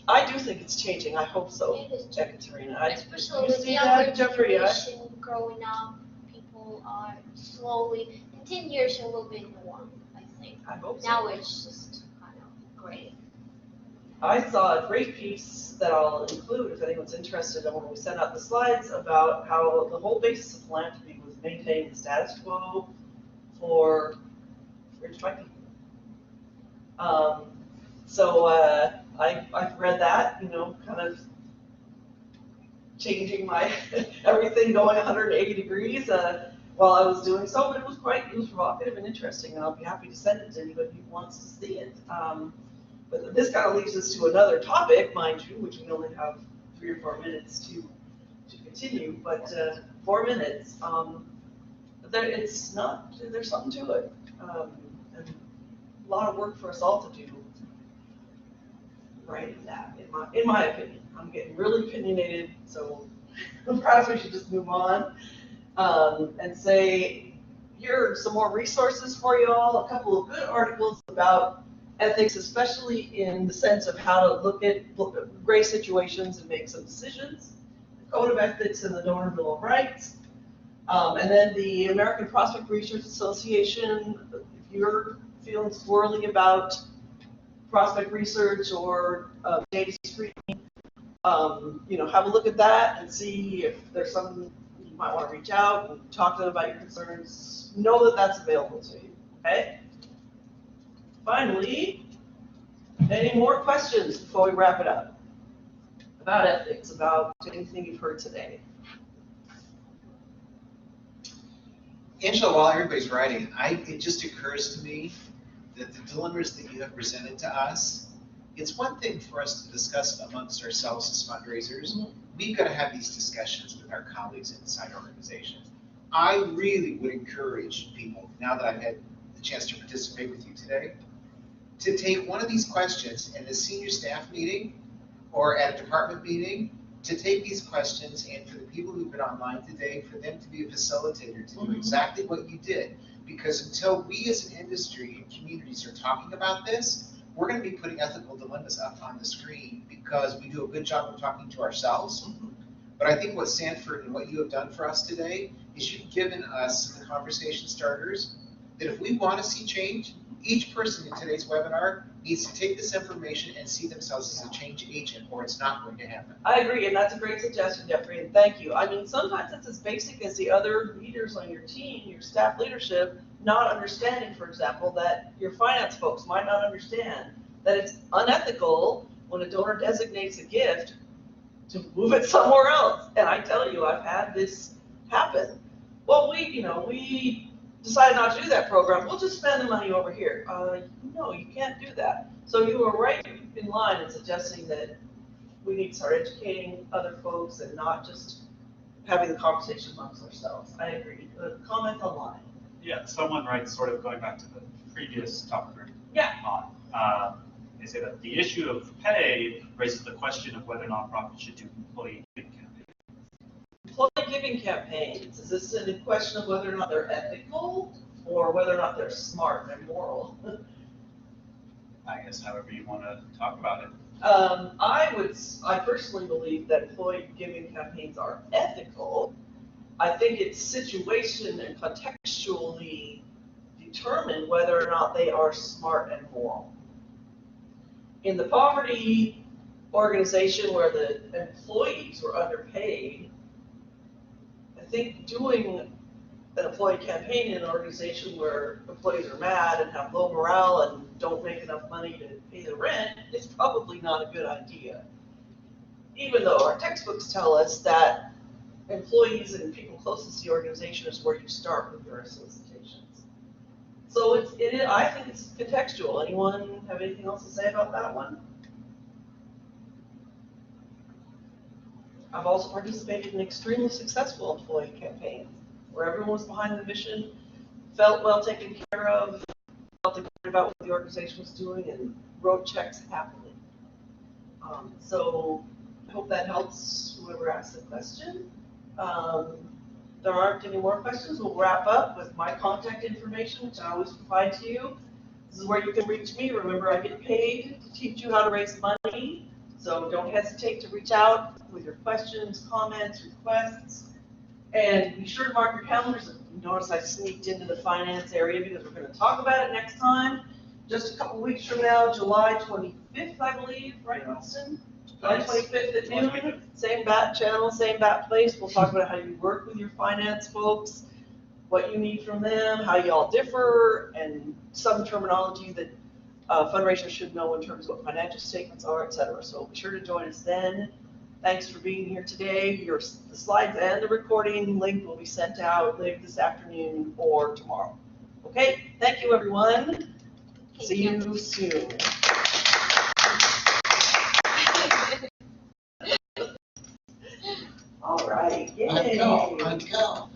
I do think it's changing. I hope so, It is Ekaterina. Especially you with see younger that, Jeffrey? generation growing up, people are slowly, in 10 years it will be the norm, I think. I hope so. Now it's just kind of great. I saw a great piece that I'll include if anyone's interested in when we send out the slides about how the whole basis of philanthropy was maintaining the status quo for rich white people. I've read that, kind of changing my everything going 180 degrees while I was doing so, but it was provocative and interesting, and I'll be happy to send it to anybody who wants to see it. But this kind of leads us to another topic, mind you, which we only have 3 or 4 minutes to continue, but 4 minutes. There's something to it, and a lot of work for us all to do. Writing that, in my opinion, I'm getting really opinionated, so perhaps we should just move on and say here are some more resources for you all. A couple of good articles about ethics, especially in the sense of how to look at gray situations and make some decisions. The Code of Ethics and the Donor Bill of Rights. And then the American Prospect Research Association, if you're feeling squirrely about prospect research or data screening, have a look at that and see if there's something you might want to reach out and talk to them about your concerns. Know that that's available to you, okay? Finally, any more questions before we wrap it up about ethics, about anything you've heard today? Angela, while everybody's writing, it just occurs to me that the dilemmas that you have presented to us, it's one thing for us to discuss amongst ourselves as fundraisers. Mm-hmm. We've got to have these discussions with our colleagues inside organizations. I really would encourage people, now that I've had the chance to participate with you today, to take one of these questions in a senior staff meeting or at a department meeting, to take these questions, and for the people who've been online today, for them to be a facilitator to do exactly what you did. Because until we as an industry and communities are talking about this, we're going to be putting ethical dilemmas up on the screen because we do a good job of talking to ourselves. But I think what Sanford and what you have done for us today is you've given us the conversation starters that if we want to see change, each person in today's webinar needs to take this information and see themselves as a change agent, or it's not going to happen. I agree, and that's a great suggestion, Jeffrey, and thank you. I mean, sometimes it's as basic as the other leaders on your team, your staff leadership, not understanding, for example, that your finance folks might not understand that it's unethical when a donor designates a gift to move it somewhere else. And I tell you, I've had this happen. Well, we decided not to do that program. We'll just spend the money over here. No, you can't do that. So you were right in line in suggesting that we need to start educating other folks and not just having the conversation amongst ourselves. I agree. Comment online. Yeah, someone writes, sort of going back to the previous topic. Yeah. They say that the issue of pay raises the question of whether nonprofits should do employee giving campaigns. Employee giving campaigns, is this a question of whether or not they're ethical or whether or not they're smart and moral? I guess however you want to talk about it. I personally believe that employee giving campaigns are ethical. I think it's situation and contextually determined whether or not they are smart and moral. In the poverty organization where the employees were underpaid, I think doing an employee campaign in an organization where employees are mad and have low morale and don't make enough money to pay the rent is probably not a good idea. Even though our textbooks tell us that employees and people closest to the organization is where you start with your solicitations. So I think it's contextual. Anyone have anything else to say about that one? I've also participated in extremely successful employee campaigns where everyone was behind the mission, felt well taken care of, felt good about what the organization was doing, and wrote checks happily. So I hope that helps whoever asked the question. If there aren't any more questions, we'll wrap up with my contact information, which I always provide to you. This is where you can reach me. Remember, I get paid to teach you how to raise money, so don't hesitate to reach out with your questions, comments, requests, and be sure to mark your calendars. You notice I sneaked into the finance area because we're going to talk about it next time. Just a couple weeks from now, July 25th. 25th, I believe, right, Austin? July 25th at noon, same bat channel, same bat place. We'll talk about how you work with your finance folks, what you need from them, how y'all differ, and some terminology that fundraisers should know in terms of what financial statements are, et cetera. So be sure to join us then. Thanks for being here today. The slides and the recording link will be sent out later this afternoon or tomorrow. Okay, thank you, everyone. See you soon. All right, yay. I'm Cal.